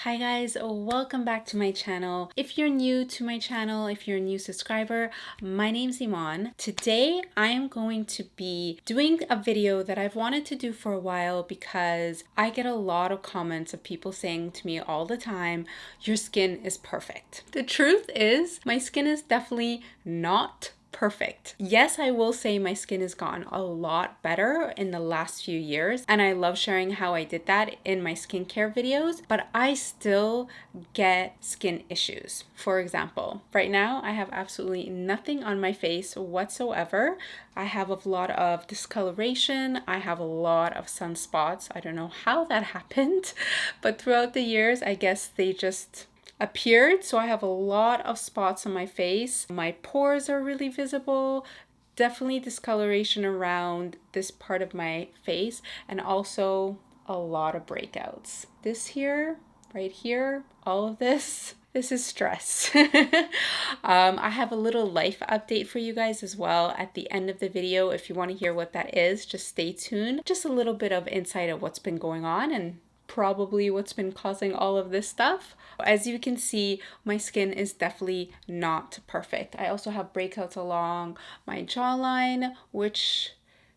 Hi guys, welcome back to my channel. If you're new to my channel, if you're a new subscriber, my name's Eman. Today I am going to be doing a video that I've wanted to do for a while because I get a lot of comments of people saying to me all the time, your skin is perfect. The truth is, my skin is definitely not perfect. Yes, I will say my skin has gotten a lot better in the last few years, and I love sharing how I did that in my skincare videos, but I still get skin issues. For example, right now I have absolutely nothing on my face whatsoever. I have a lot of discoloration. I have a lot of sunspots. I don't know how that happened, but throughout the years, I guess they just appeared. So I have a lot of spots on my face. My pores are really visible. Definitely discoloration around this part of my face, and also a lot of breakouts. This here, right here, all of this is stress. I have a little life update for you guys as well at the end of the video. If you want to hear what that is, just stay tuned. Just a little bit of insight of what's been going on and probably what's been causing all of this stuff. As you can see, my skin is definitely not perfect. I also have breakouts along my jawline, which,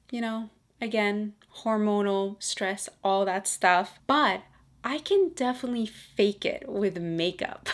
you know, again, hormonal, stress, all that stuff. But I can definitely fake it with makeup.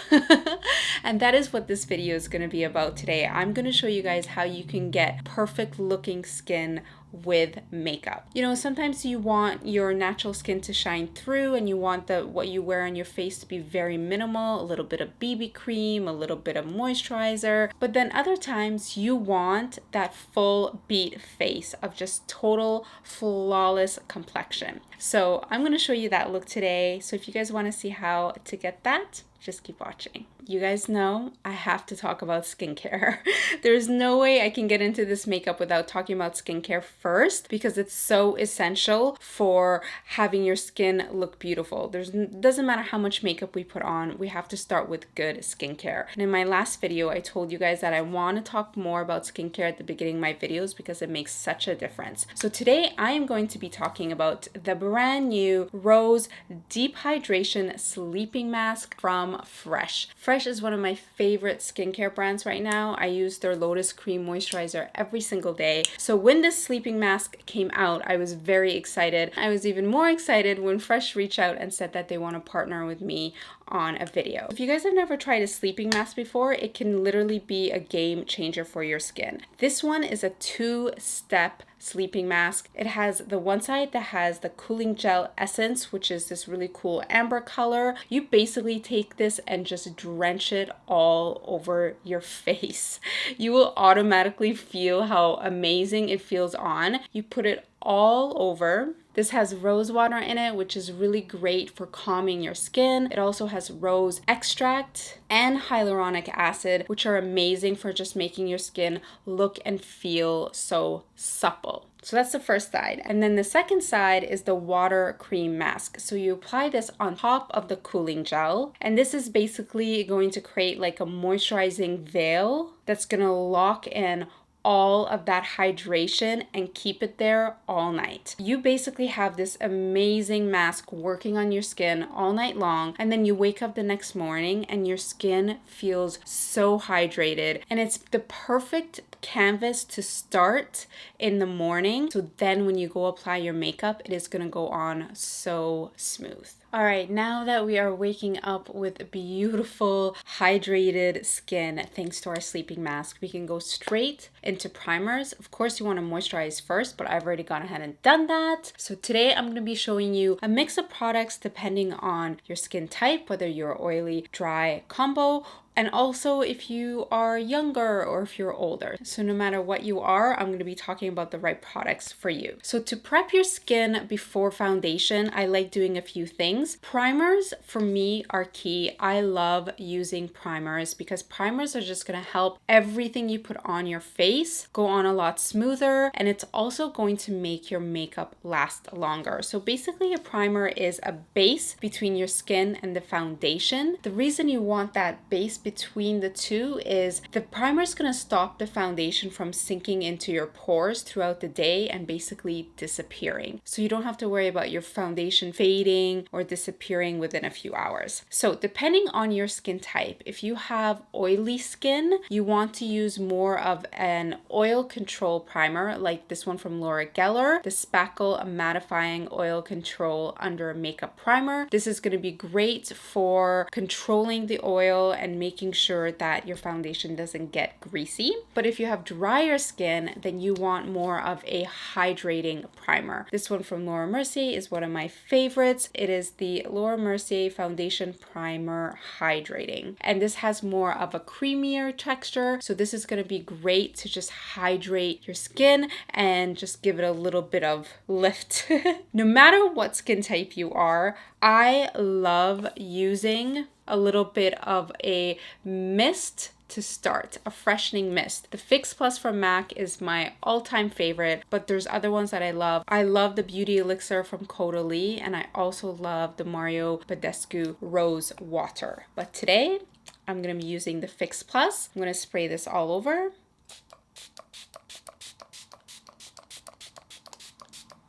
And that is what this video is going to be about today. I'm going to show you guys how you can get perfect looking skin with makeup. You know, sometimes you want your natural skin to shine through and you want what you wear on your face to be very minimal, a little bit of BB cream, a little bit of moisturizer, but then other times you want that full beat face of just total flawless complexion. So I'm going to show you that look today. So if you guys want to see how to get that, just keep watching. You guys know I have to talk about skincare. There's no way I can get into this makeup without talking about skincare first, because it's so essential for having your skin look beautiful. Doesn't matter how much makeup we put on, we have to start with good skincare. And in my last video, I told you guys that I want to talk more about skincare at the beginning of my videos because it makes such a difference. So today I am going to be talking about the brand new Rose Deep Hydration Sleeping Mask from Fresh. Fresh is one of my favorite skincare brands right now. I use their Lotus Cream Moisturizer every single day. So when this sleeping mask came out, I was very excited. I was even more excited when Fresh reached out and said that they want to partner with me on a video. If you guys have never tried a sleeping mask before, it can literally be a game changer for your skin. This one is a two-step sleeping mask. It has the one side that has the cooling gel essence, which is this really cool amber color. You basically take this and just drench it all over your face. You will automatically feel how amazing it feels on. You put it all over. This has rose water in it, which is really great for calming your skin. It also has rose extract and hyaluronic acid, which are amazing for just making your skin look and feel so supple. So that's the first side. And then the second side is the water cream mask. So you apply this on top of the cooling gel. And this is basically going to create like a moisturizing veil that's going to lock in all of that hydration and keep it there all night. You basically have this amazing mask working on your skin all night long, and then you wake up the next morning and your skin feels so hydrated, and it's the perfect canvas to start in the morning. So then when you go apply your makeup, it is gonna go on so smooth. All right, now that we are waking up with beautiful hydrated skin thanks to our sleeping mask, we can go straight into primers. Of course, you want to moisturize first, but I've already gone ahead and done that. So today I'm going to be showing you a mix of products depending on your skin type, whether you're oily, dry, combo, and also if you are younger or if you're older. So no matter what you are, I'm going to be talking about the right products for you. So to prep your skin before foundation, I like doing a few things. Primers for me are key. I love using primers because primers are just going to help everything you put on your face go on a lot smoother, and it's also going to make your makeup last longer. So basically a primer is a base between your skin and the foundation. The reason you want that base between the two is the primer is going to stop the foundation from sinking into your pores throughout the day and basically disappearing. So you don't have to worry about your foundation fading or disappearing within a few hours. So depending on your skin type, if you have oily skin, you want to use more of an oil control primer like this one from Laura Geller, the SPACKLY Mattifying Oil Control Under Makeup Primer. This is going to be great for controlling the oil and making sure that your foundation doesn't get greasy. But if you have drier skin, then you want more of a hydrating primer. This one from Laura Mercier is one of my favorites. It is the Laura Mercier Foundation Primer Hydrating. And this has more of a creamier texture. So this is going to be great to just hydrate your skin and just give it a little bit of lift. No matter what skin type you are, I love using a little bit of a mist to start, a freshening mist. The Fix Plus from MAC is my all-time favorite, but there's other ones that I love. I love the Beauty Elixir from Caudalie, and I also love the Mario Badescu Rose Water. But today, I'm going to be using the Fix Plus. I'm going to spray this all over.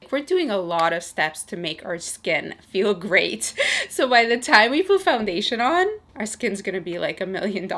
We're doing a lot of steps to make our skin feel great. So by the time we put foundation on, our skin's gonna be like $1 million.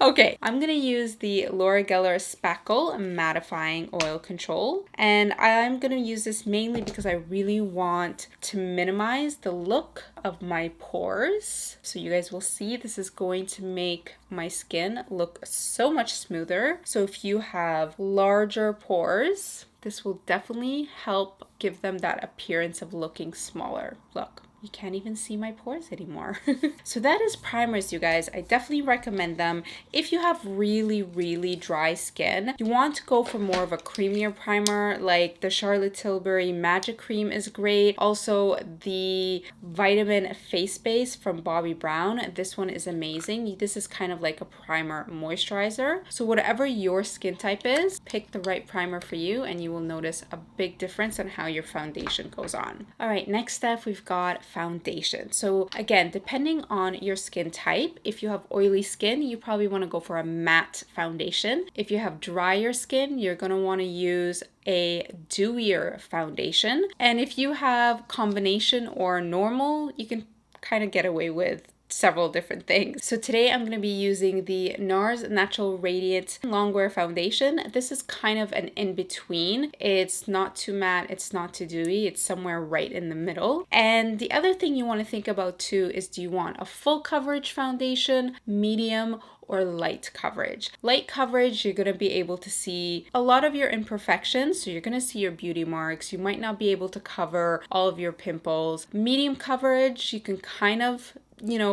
Okay, I'm gonna use the Laura Geller SPACKLY Mattifying Oil Control. And I'm gonna use this mainly because I really want to minimize the look of my pores. So you guys will see this is going to make my skin look so much smoother. So if you have larger pores, this will definitely help give them that appearance of looking smaller. Look. You can't even see my pores anymore. So that is primers, you guys. I definitely recommend them. If you have really, really dry skin, you want to go for more of a creamier primer, like the Charlotte Tilbury Magic Cream is great. Also, the Vitamin Face Base from Bobbi Brown. This one is amazing. This is kind of like a primer moisturizer. So whatever your skin type is, pick the right primer for you and you will notice a big difference on how your foundation goes on. All right, next step, we've got foundation. So again, depending on your skin type, if you have oily skin, you probably want to go for a matte foundation. If you have drier skin, you're going to want to use a dewier foundation. And if you have combination or normal, you can kind of get away with several different things. So today I'm going to be using the NARS Natural Radiant Longwear Foundation. This is kind of an in-between. It's not too matte, it's not too dewy, it's somewhere right in the middle. And the other thing you want to think about too is, do you want a full coverage foundation, medium, or light coverage? Light coverage, you're going to be able to see a lot of your imperfections. So you're going to see your beauty marks. You might not be able to cover all of your pimples. Medium coverage, you can kind of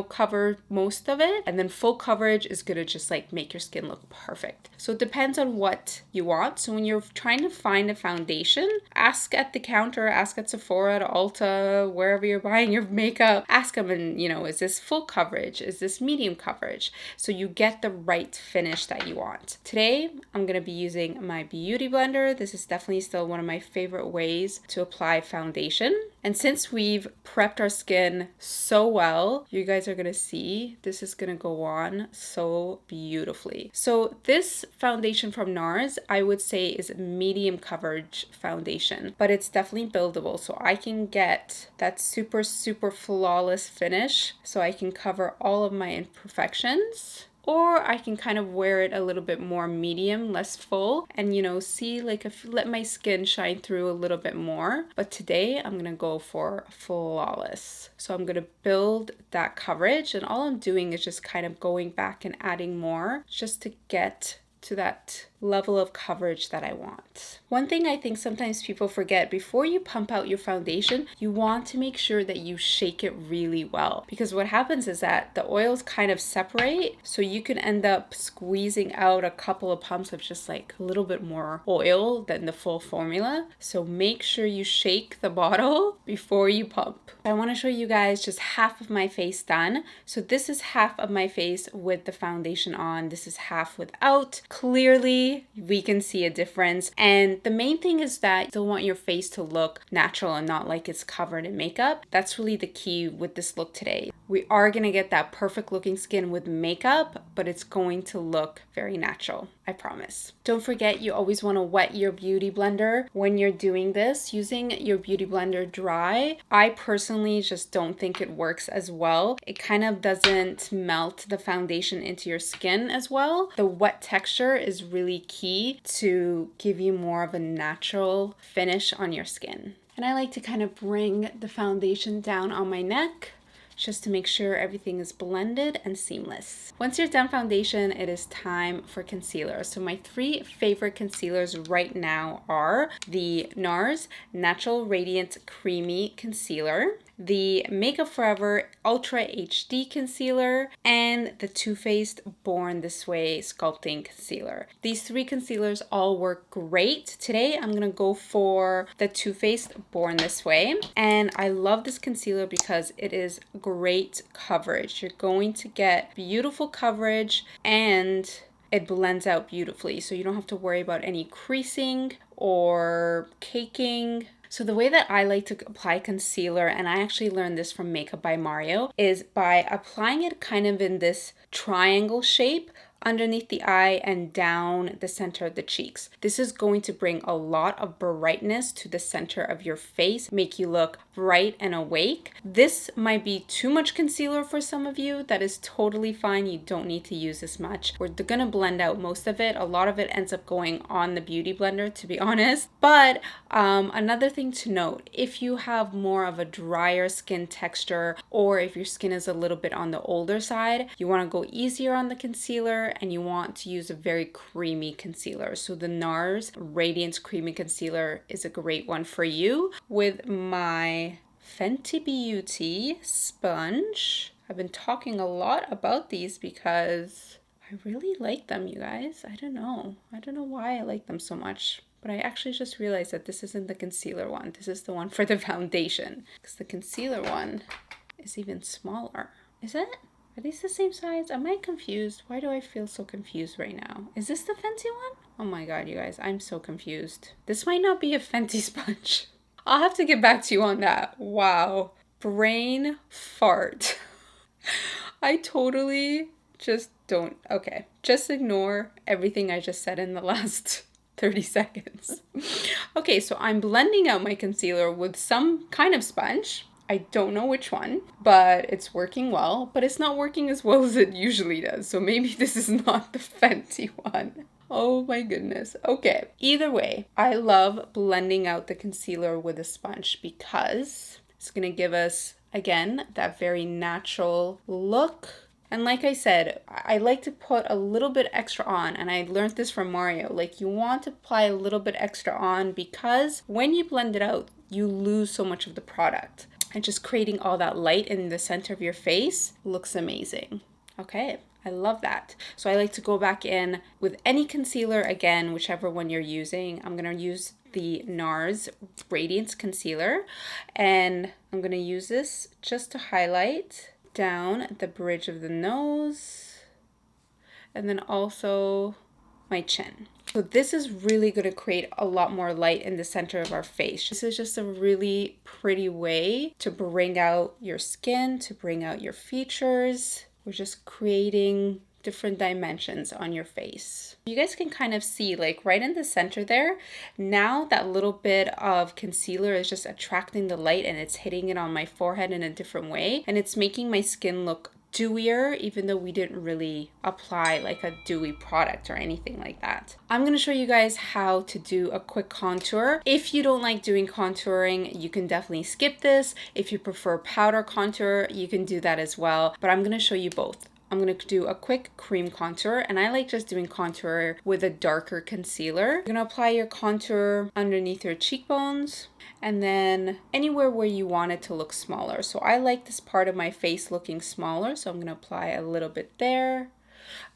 cover most of it, and then full coverage is gonna just like make your skin look perfect. So it depends on what you want. So when you're trying to find a foundation, ask at the counter, ask at Sephora, at Ulta, wherever you're buying your makeup, ask them, and is this full coverage? Is this medium coverage? So you get the right finish that you want. Today, I'm gonna be using my beauty blender. This is definitely still one of my favorite ways to apply foundation. And since we've prepped our skin so well, you guys are gonna see this is gonna go on so beautifully. So this foundation from NARS, I would say, is medium coverage foundation, but it's definitely buildable. So I can get that super, super flawless finish. So I can cover all of my imperfections. Or I can kind of wear it a little bit more medium, less full, and see, like, if let my skin shine through a little bit more. But today I'm gonna go for flawless. So I'm gonna build that coverage, and all I'm doing is just kind of going back and adding more just to get to that level of coverage that I want. One thing I think sometimes people forget, before you pump out your foundation, you want to make sure that you shake it really well, because what happens is that the oils kind of separate, so you can end up squeezing out a couple of pumps of just like a little bit more oil than the full formula. So make sure you shake the bottle before you pump. I want to show you guys just half of my face done. So this is half of my face with the foundation on, this is half without. Clearly visually we can see a difference. And the main thing is that you still want your face to look natural and not like it's covered in makeup. That's really the key with this look today. We are going to get that perfect looking skin with makeup, but it's going to look very natural, I promise. Don't forget, you always want to wet your beauty blender when you're doing this. Using your beauty blender dry, I personally just don't think it works as well. It kind of doesn't melt the foundation into your skin as well. The wet texture is really key to give you more of a natural finish on your skin. And I like to kind of bring the foundation down on my neck just to make sure everything is blended and seamless. Once you're done foundation, it is time for concealer. So my 3 favorite concealers right now are the NARS Natural Radiant Creamy Concealer, the Makeup Forever Ultra HD Concealer, and the Too Faced Born This Way Sculpting Concealer. These 3 concealers all work great. Today I'm gonna go for the Too Faced Born This Way, and I love this concealer because it is great coverage. You're going to get beautiful coverage and it blends out beautifully, so you don't have to worry about any creasing or caking. So the way that I like to apply concealer, and I actually learned this from Makeup by Mario, is by applying it kind of in this triangle shape underneath the eye and down the center of the cheeks. This is going to bring a lot of brightness to the center of your face, make you look bright and awake. This might be too much concealer for some of you. That is totally fine. You don't need to use this much. We're gonna blend out most of it. A lot of it ends up going on the beauty blender, to be honest. But another thing to note, if you have more of a drier skin texture, or if your skin is a little bit on the older side, you wanna go easier on the concealer and you want to use a very creamy concealer. So the NARS Radiance Creamy Concealer is a great one for you. With my Fenty Beauty sponge, I've been talking a lot about these because I really like them, you guys. I don't know why I like them so much. But I actually just realized that this isn't the concealer one. This is the one for the foundation. Because the concealer one is even smaller. Is it? Are these the same size? Am I confused? Why do I feel so confused right now? Is this the Fenty one? Oh my god, you guys, I'm so confused. This might not be a Fenty sponge. I'll have to get back to you on that. Wow. Brain fart. I totally just don't. Okay, just ignore everything I just said in the last 30 seconds. Okay, so I'm blending out my concealer with some kind of sponge. I don't know which one, but it's working well, but it's not working as well as it usually does. So maybe this is not the Fenty one. Oh my goodness. Okay. Either way, I love blending out the concealer with a sponge because it's going to give us, again, that very natural look. And like I said, I like to put a little bit extra on, and I learned this from Mario. Like, you want to apply a little bit extra on because when you blend it out, you lose so much of the product. And just creating all that light in the center of your face looks amazing. Okay, I love that. So I like to go back in with any concealer, again, whichever one you're using. I'm gonna use the NARS Radiance Concealer, and I'm gonna use this just to highlight down the bridge of the nose, and then also my chin. So this is really going to create a lot more light in the center of our face. This is just a really pretty way to bring out your skin, to bring out your features. We're just creating different dimensions on your face. You guys can kind of see, like, right in the center there, now that little bit of concealer is just attracting the light and it's hitting it on my forehead in a different way, and it's making my skin look dewier, even though we didn't really apply like a dewy product or anything like that. I'm going to show you guys how to do a quick contour. If you don't like doing contouring, you can definitely skip this. If you prefer powder contour, you can do that as well, but I'm going to show you both. I'm going to do a quick cream contour, and I like just doing contour with a darker concealer. You're going to apply your contour underneath your cheekbones and then anywhere where you want it to look smaller. So I like this part of my face looking smaller, so I'm going to apply a little bit there.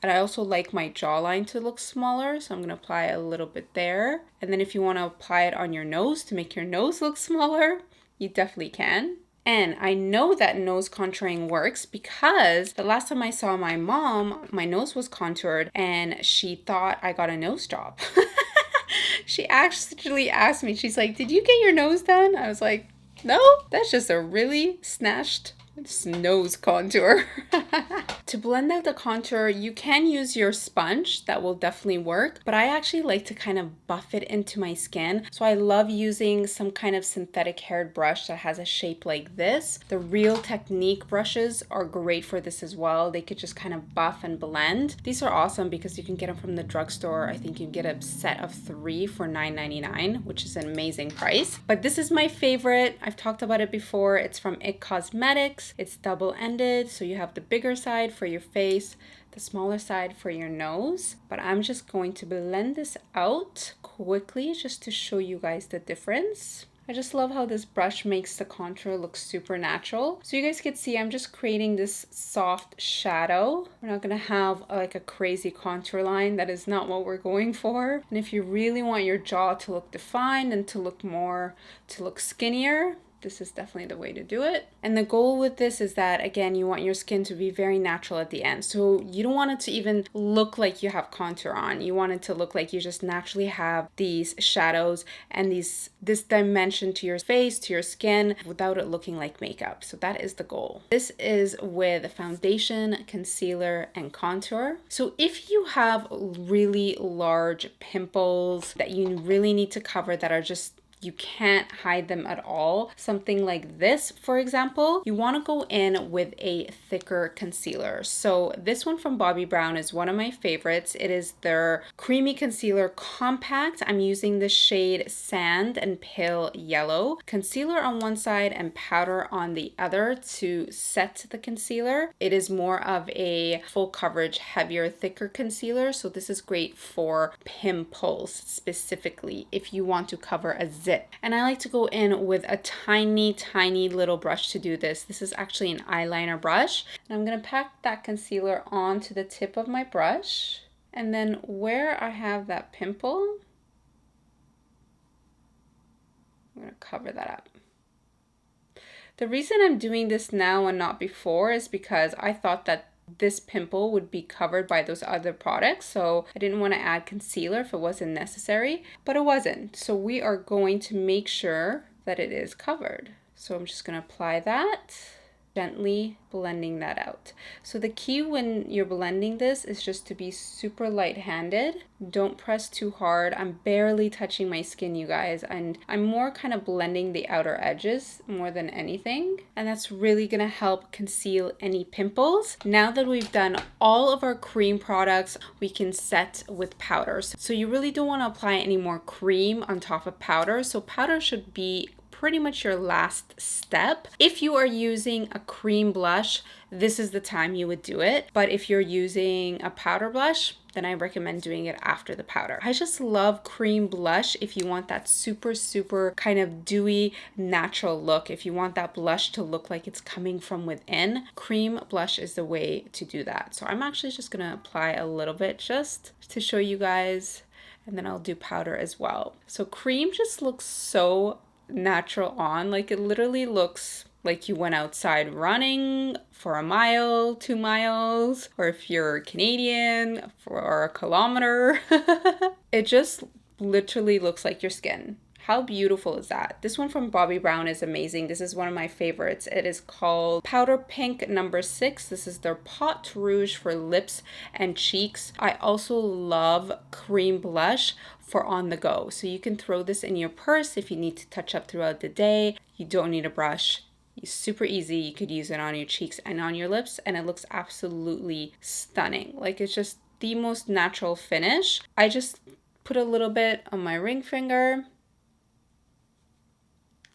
And I also like my jawline to look smaller, so I'm going to apply a little bit there. And then if you want to apply it on your nose to make your nose look smaller, you definitely can. And I know that nose contouring works because the last time I saw my mom, my nose was contoured and she thought I got a nose job. She actually asked me, she's like, did you get your nose done? I was like, no, that's just a really snatched nose contour. To blend out the contour, you can use your sponge. That will definitely work, but I actually like to kind of buff it into my skin. So I love using some kind of synthetic haired brush that has a shape like this. The Real Technique brushes are great for this as well. They could just kind of buff and blend. These are awesome because you can get them from the drugstore. I think you get a set of 3 for $9.99, which is an amazing price. But this is my favorite. I've talked about it before. It's from IT Cosmetics. It's double-ended, so you have the bigger side for your face, the smaller side for your nose. But I'm just going to blend this out quickly just to show you guys the difference. I just love how this brush makes the contour look super natural. So you guys can see I'm just creating this soft shadow. We're not gonna have like a crazy contour line. That is not what we're going for. And if you really want your jaw to look defined and to look skinnier, this is definitely the way to do it. And the goal with this is that, again, you want your skin to be very natural at the end. So you don't want it to even look like you have contour on. You want it to look like you just naturally have these shadows and this dimension to your face, to your skin, without it looking like makeup. So that is the goal. This is with foundation, concealer, and contour. So if you have really large pimples that you really need to cover that are just, you can't hide them at all, something like this, for example, you want to go in with a thicker concealer. So this one from Bobbi Brown is one of my favorites. It is their Creamy Concealer Compact. I'm using the shade Sand and Pale Yellow. Concealer on one side and powder on the other to set the concealer. It is more of a full coverage, heavier, thicker concealer. So this is great for pimples specifically if you want to cover a zit. And I like to go in with a tiny little brush to do this. This is actually an eyeliner brush. And I'm going to pack that concealer onto the tip of my brush. And then where I have that pimple, I'm going to cover that up. The reason I'm doing this now and not before is because I thought that this pimple would be covered by those other products, so I didn't want to add concealer if it wasn't necessary, but it wasn't. So we are going to make sure that it is covered. So I'm just going to apply that, gently blending that out. So the key when you're blending this is just to be super light-handed. Don't press too hard. I'm barely touching my skin, you guys, and I'm more kind of blending the outer edges more than anything. And that's really gonna help conceal any pimples. Now that we've done all of our cream products, we can set with powders. So you really don't want to apply any more cream on top of powder. So powder should be pretty much your last step. If you are using a cream blush, this is the time you would do it. But if you're using a powder blush, then I recommend doing it after the powder. I just love cream blush if you want that super kind of dewy, natural look. If you want that blush to look like it's coming from within, cream blush is the way to do that. So I'm actually just gonna apply a little bit just to show you guys, and then I'll do powder as well. So cream just looks so natural on, like it literally looks like you went outside running for a mile, 2 miles, or if you're Canadian, for a kilometer. It just literally looks like your skin. How beautiful is that? This one from Bobbi Brown is amazing. This is one of my favorites. It is called Powder Pink No. 6. This is their Pot Rouge for lips and cheeks. I also love cream blush for on the go. So you can throw this in your purse if you need to touch up throughout the day. You don't need a brush. It's super easy. You could use it on your cheeks and on your lips, and it looks absolutely stunning. Like, it's just the most natural finish. I just put a little bit on my ring finger,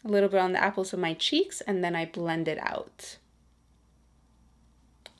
a little bit on the apples of my cheeks, and then I blend it out.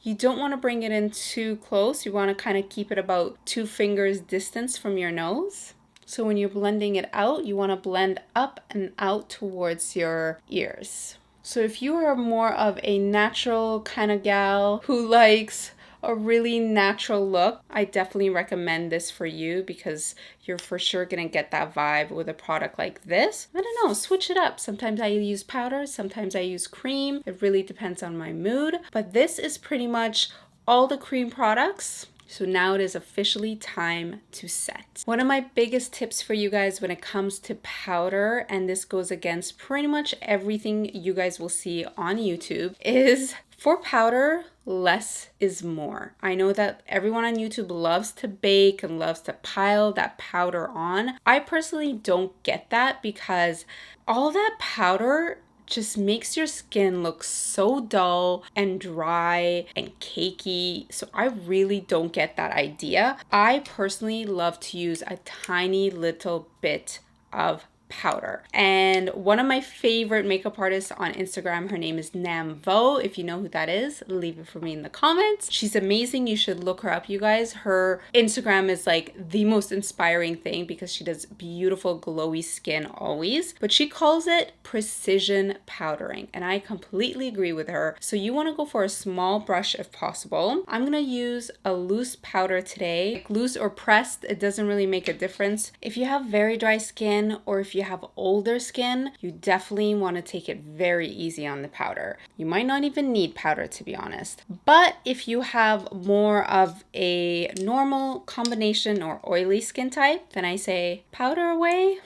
You don't want to bring it in too close. You want to kind of keep it about 2 fingers distance from your nose. So when you're blending it out, you want to blend up and out towards your ears. So if you are more of a natural kind of gal who likes a really natural look, I definitely recommend this for you because you're for sure gonna get that vibe with a product like this. I don't know, switch it up. Sometimes I use powder, sometimes I use cream. It really depends on my mood, but this is pretty much all the cream products. So now it is officially time to set. One of my biggest tips for you guys when it comes to powder, and this goes against pretty much everything you guys will see on YouTube, is for powder, less is more. I know that everyone on YouTube loves to bake and loves to pile that powder on. I personally don't get that because all that powder just makes your skin look so dull and dry and cakey. So I really don't get that idea. I personally love to use a tiny little bit of powder. And one of my favorite makeup artists on Instagram, her name is Namvo. If you know who that is, leave it for me in the comments. She's amazing. You should look her up, you guys. Her Instagram is like the most inspiring thing because she does beautiful glowy skin always, but she calls it precision powdering, and I completely agree with her. So you want to go for a small brush if possible. I'm gonna use a loose powder today. Like loose or pressed, it doesn't really make a difference. If you have very dry skin or if you have older skin, you definitely want to take it very easy on the powder. You might not even need powder, to be honest. But if you have more of a normal combination or oily skin type, then I say powder away.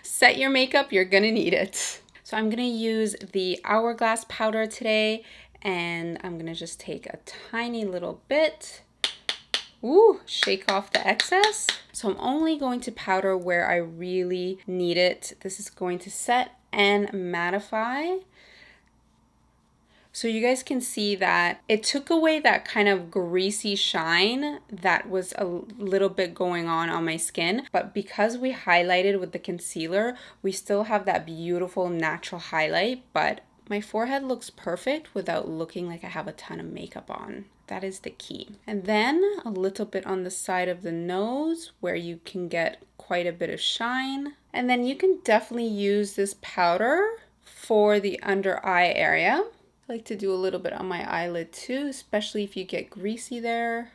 Set your makeup, you're gonna need it. So I'm gonna use the Hourglass powder today, and I'm gonna just take a tiny little bit. Ooh, shake off the excess. So I'm only going to powder where I really need it. This is going to set and mattify. So you guys can see that it took away that kind of greasy shine that was a little bit going on my skin. But because we highlighted with the concealer, we still have that beautiful natural highlight, but my forehead looks perfect without looking like I have a ton of makeup on. That is the key. And then a little bit on the side of the nose where you can get quite a bit of shine. And then you can definitely use this powder for the under eye area. I like to do a little bit on my eyelid too, especially if you get greasy there.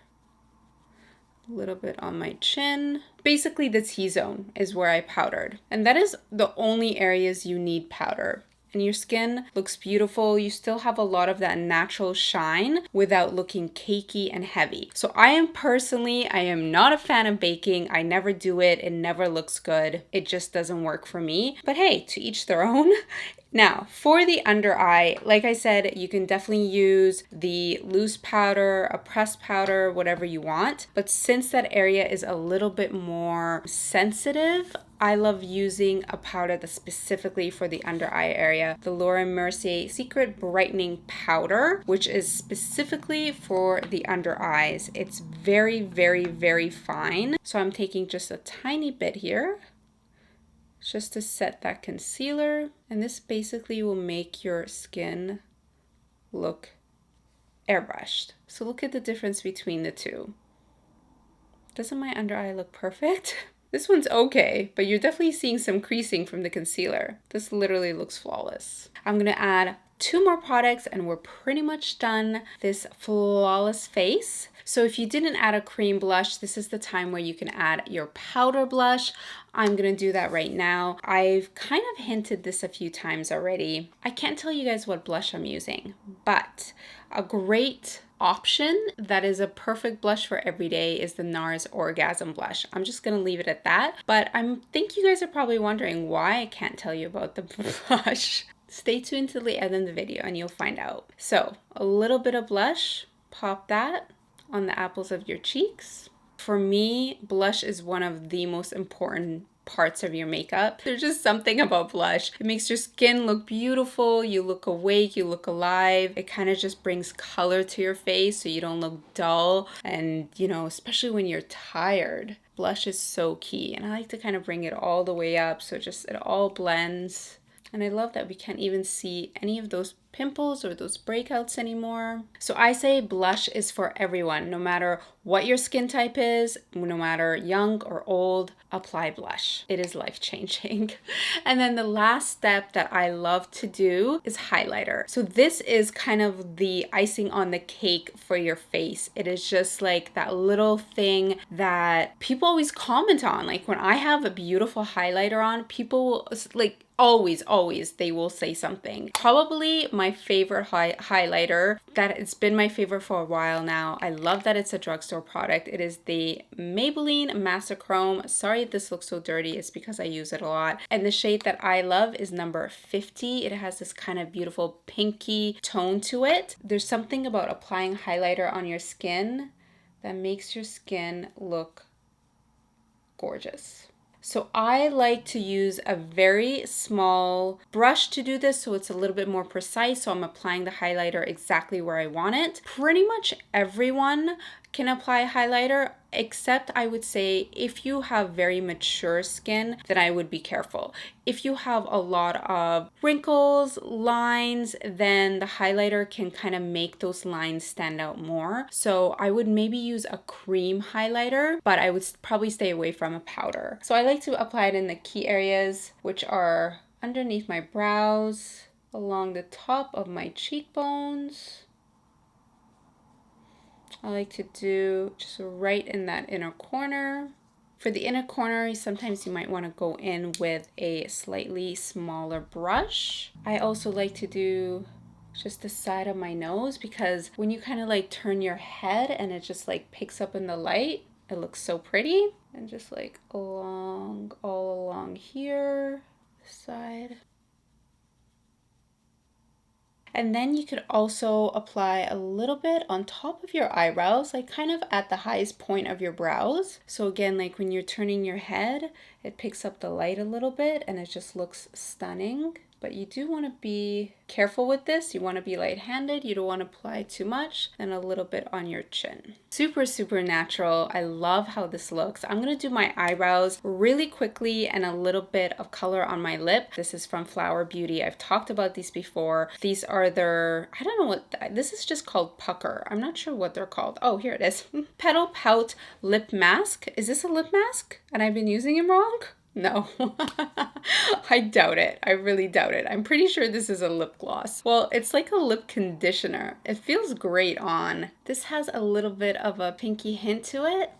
A little bit on my chin. Basically the T-zone is where I powdered. And that is the only areas you need powder. And your skin looks beautiful. You still have a lot of that natural shine without looking cakey and heavy. So I am not a fan of baking. I never do it. It never looks good. It just doesn't work for me. But hey, to each their own. Now, for the under eye, like I said, you can definitely use the loose powder, a pressed powder, whatever you want. But since that area is a little bit more sensitive, I love using a powder that's specifically for the under eye area, the LAURI Mercier Secret Brightening Powder, which is specifically for the under eyes. It's very, very, very fine. So I'm taking just a tiny bit here, just to set that concealer. And this basically will make your skin look airbrushed. So look at the difference between the two. Doesn't my under eye look perfect? This one's okay, but you're definitely seeing some creasing from the concealer. This literally looks flawless. I'm gonna add 2 more products and we're pretty much done this flawless face. So if you didn't add a cream blush, this is the time where you can add your powder blush. I'm gonna do that right now. I've kind of hinted this a few times already. I can't tell you guys what blush I'm using, but a great option that is a perfect blush for every day is the NARS Orgasm Blush. I'm just gonna leave it at that, but I think you guys are probably wondering why I can't tell you about the blush. Stay tuned till the end of the video and you'll find out. So a little bit of blush, pop that on the apples of your cheeks. For me, blush is one of the most important parts of your makeup. There's just something about blush. It makes your skin look beautiful, you look awake, you look alive. It kind of just brings color to your face so you don't look dull. And you know, especially when you're tired, blush is so key. And I like to kind of bring it all the way up so just it all blends. And I love that we can't even see any of those pimples or those breakouts anymore. So I say blush is for everyone, no matter what your skin type is, no matter young or old, apply blush. It is life-changing. And then the last step that I love to do is highlighter. So this is kind of the icing on the cake for your face. It is just like that little thing that people always comment on. Like when I have a beautiful highlighter on, people like always they will say something. Probably my favorite highlighter that it's been my favorite for a while now. I love that it's a drugstore product. It is the Maybelline Masterchrome. Sorry if this looks so dirty, it's because I use it a lot. And the shade that I love is number 50. It has this kind of beautiful pinky tone to it. There's something about applying highlighter on your skin that makes your skin look gorgeous. So I like to use a very small brush to do this so it's a little bit more precise. So I'm applying the highlighter exactly where I want it. Pretty much everyone can apply highlighter, except I would say if you have very mature skin, then I would be careful. If you have a lot of wrinkles, lines, then the highlighter can kind of make those lines stand out more. So I would maybe use a cream highlighter, but I would probably stay away from a powder. So I like to apply it in the key areas, which are underneath my brows, along the top of my cheekbones. I like to do just right in that inner corner. For the inner corner, sometimes you might want to go in with a slightly smaller brush. I also like to do just the side of my nose because when you kind of like turn your head and it just like picks up in the light, it looks so pretty. And just like all along here, this side. And then you could also apply a little bit on top of your eyebrows, like kind of at the highest point of your brows. So again, like when you're turning your head, it picks up the light a little bit and it just looks stunning. But you do want to be careful with this. You want to be light-handed. You don't want to apply too much, and a little bit on your chin. Super, super natural. I love how this looks. I'm going to do my eyebrows really quickly and a little bit of color on my lip. This is from Flower Beauty. I've talked about these before. These are their, I don't know what, this is just called Pucker. I'm not sure what they're called. Oh, here it is. Petal Pout Lip Mask. Is this a lip mask? And I've been using it wrong? No, I doubt it. I really doubt it. I'm pretty sure this is a lip gloss. Well, it's like a lip conditioner. It feels great on. This has a little bit of a pinky hint to it.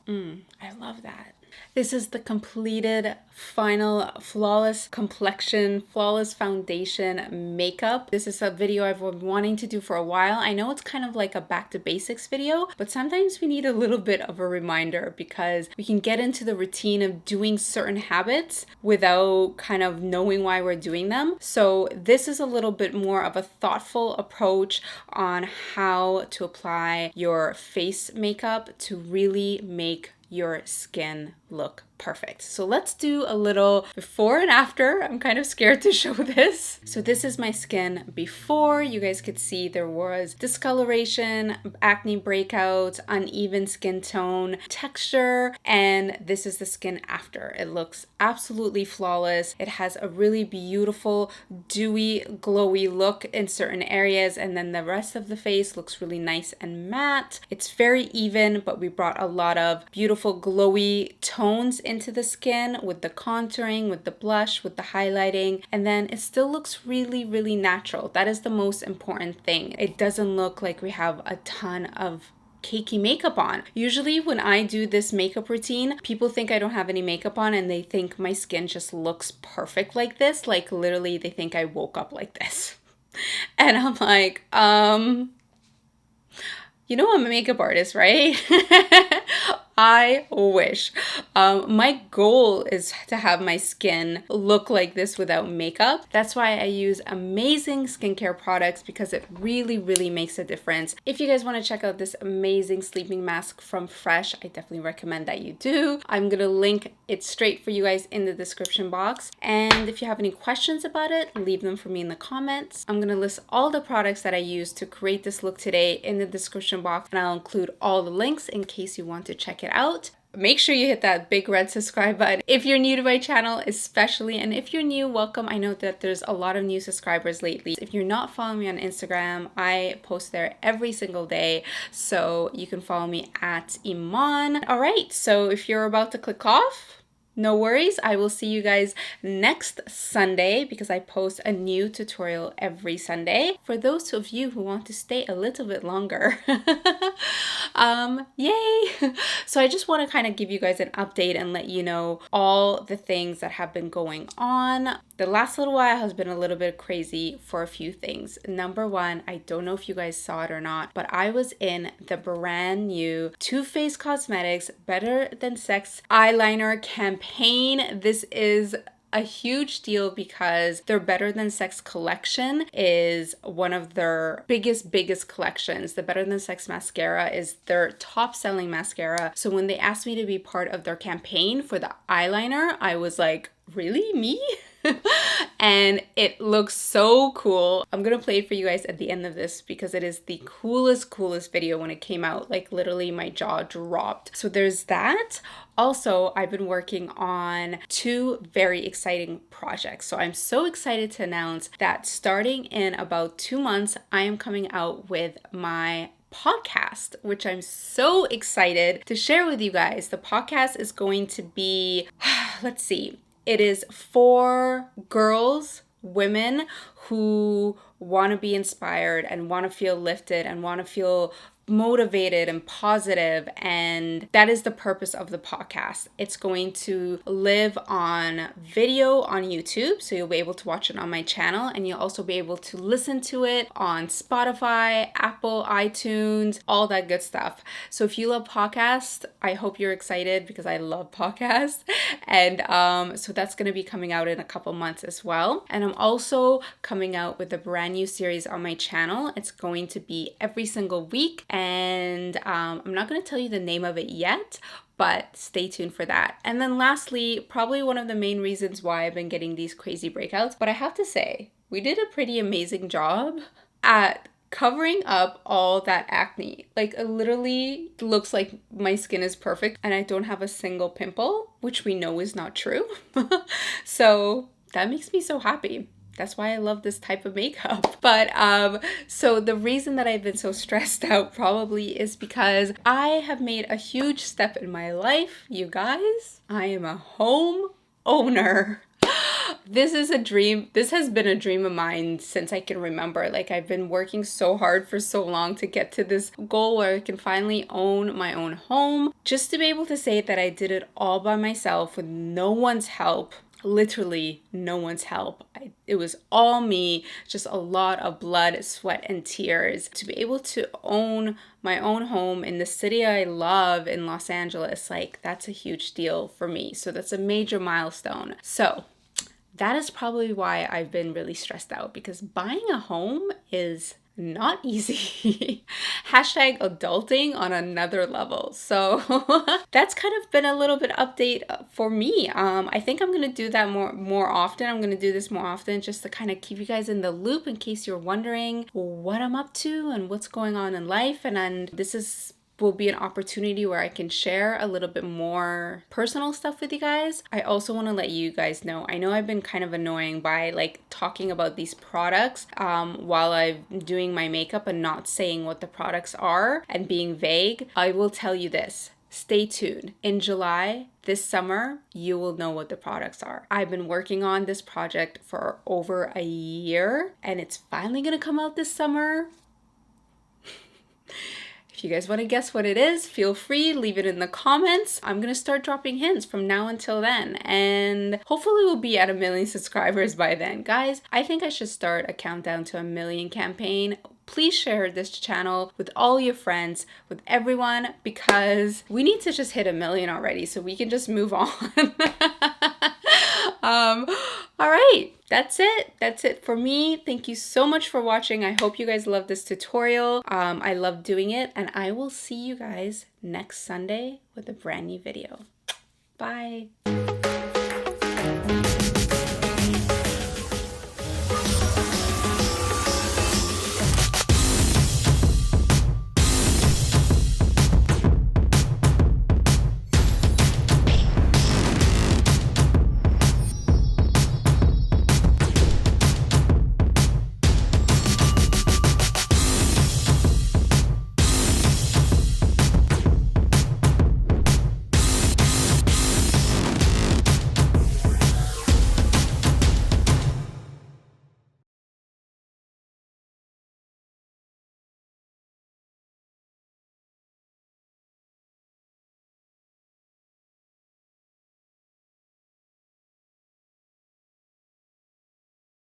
I love that. This is the completed final flawless complexion, flawless foundation makeup. This is a video I've been wanting to do for a while. I know it's kind of like a back to basics video, but sometimes we need a little bit of a reminder because we can get into the routine of doing certain habits without kind of knowing why we're doing them. So this is a little bit more of a thoughtful approach on how to apply your face makeup to really make your skin look perfect. So let's do a little before and after. I'm kind of scared to show this. So this is my skin before. You guys could see there was discoloration, acne breakouts, uneven skin tone, texture, and this is the skin after. It looks absolutely flawless. It has a really beautiful, dewy, glowy look in certain areas, and then the rest of the face looks really nice and matte. It's very even, but we brought a lot of beautiful, glowy tones into the skin with the contouring, with the blush, with the highlighting, and then it still looks really, really natural. That is the most important thing. It doesn't look like we have a ton of cakey makeup on. Usually when I do this makeup routine, people think I don't have any makeup on and they think my skin just looks perfect like this. Like literally they think I woke up like this. And I'm like, you know I'm a makeup artist, right? I wish. My goal is to have my skin look like this without makeup. That's why I use amazing skincare products because it really, really makes a difference. If you guys want to check out this amazing sleeping mask from Fresh, I definitely recommend that you do. I'm going to link it straight for you guys in the description box. And if you have any questions about it, leave them for me in the comments. I'm going to list all the products that I used to create this look today in the description box, and I'll include all the links in case you want to check it out. make sure you hit that big red subscribe button if you're new to my channel, especially. And if you're new, welcome. I know that there's a lot of new subscribers lately. If you're not following me on Instagram, I post there every single day, so you can follow me at Eman. All right, so if you're about to click off, no worries. I will see you guys next Sunday because I post a new tutorial every Sunday. For those of you who want to stay a little bit longer, yay! So I just want to kind of give you guys an update and let you know all the things that have been going on. The last little while has been a little bit crazy for a few things. Number one, I don't know if you guys saw it or not, but I was in the brand new Too Faced Cosmetics Better Than Sex eyeliner campaign. This is a huge deal because their Better Than Sex collection is one of their biggest collections. The Better Than Sex mascara is their top selling mascara. So when they asked me to be part of their campaign for the eyeliner, I was like, really? Me? And it looks so cool. I'm gonna play it for you guys at the end of this because it is the coolest video when it came out. Like literally my jaw dropped. So there's that. Also, I've been working on 2 very exciting projects. So I'm so excited to announce that starting in about 2 months, I am coming out with my podcast, which I'm so excited to share with you guys. The podcast is going to be, let's see, it is for girls, women who want to be inspired and want to feel lifted and want to feel motivated and positive, and that is the purpose of the podcast. It's going to live on video on YouTube, so you'll be able to watch it on my channel, and you'll also be able to listen to it on Spotify, Apple, iTunes, all that good stuff. So if you love podcasts, I hope you're excited because I love podcasts. And so that's going to be coming out in a couple months as well. And I'm also coming out with a brand new series on my channel. It's going to be every single week, and I'm not going to tell you the name of it yet, but stay tuned for that. And then lastly, probably one of the main reasons why I've been getting these crazy breakouts, but I have to say, we did a pretty amazing job at covering up all that acne. Like it literally looks like my skin is perfect and I don't have a single pimple, which we know is not true. So that makes me so happy. That's why I love this type of makeup. But so the reason that I've been so stressed out probably is because I have made a huge step in my life, you guys. I am a home owner. This is a dream. This has been a dream of mine since I can remember. Like I've been working so hard for so long to get to this goal where I can finally own my own home. Just to be able to say that I did it all by myself with no one's help. Literally no one's help. It was all me, just a lot of blood, sweat, and tears. To be able to own my own home in the city I love in Los Angeles, like that's a huge deal for me. So that's a major milestone. So that is probably why I've been really stressed out, because buying a home is not easy. Hashtag adulting on another level. So that's kind of been a little bit update for me. I think I'm gonna do that more often. I'm gonna do this more often just to kind of keep you guys in the loop in case you're wondering what I'm up to and what's going on in life. And then this will be an opportunity where I can share a little bit more personal stuff with you guys. I also want to let you guys know, I know I've been kind of annoying by like talking about these products while I'm doing my makeup and not saying what the products are and being vague. I will tell you this. Stay tuned. In July, this summer, you will know what the products are. I've been working on this project for over a year and it's finally gonna come out this summer. If you guys want to guess what it is, feel free, leave it in the comments. I'm going to start dropping hints from now until then, and hopefully we'll be at 1 million subscribers by then. Guys, I think I should start a countdown to 1 million campaign. Please share this channel with all your friends, with everyone, because we need to just hit 1 million already so we can just move on. All right, that's it. That's it for me. Thank you so much for watching. I hope you guys love this tutorial. I love doing it, and I will see you guys next Sunday with a brand new video. Bye.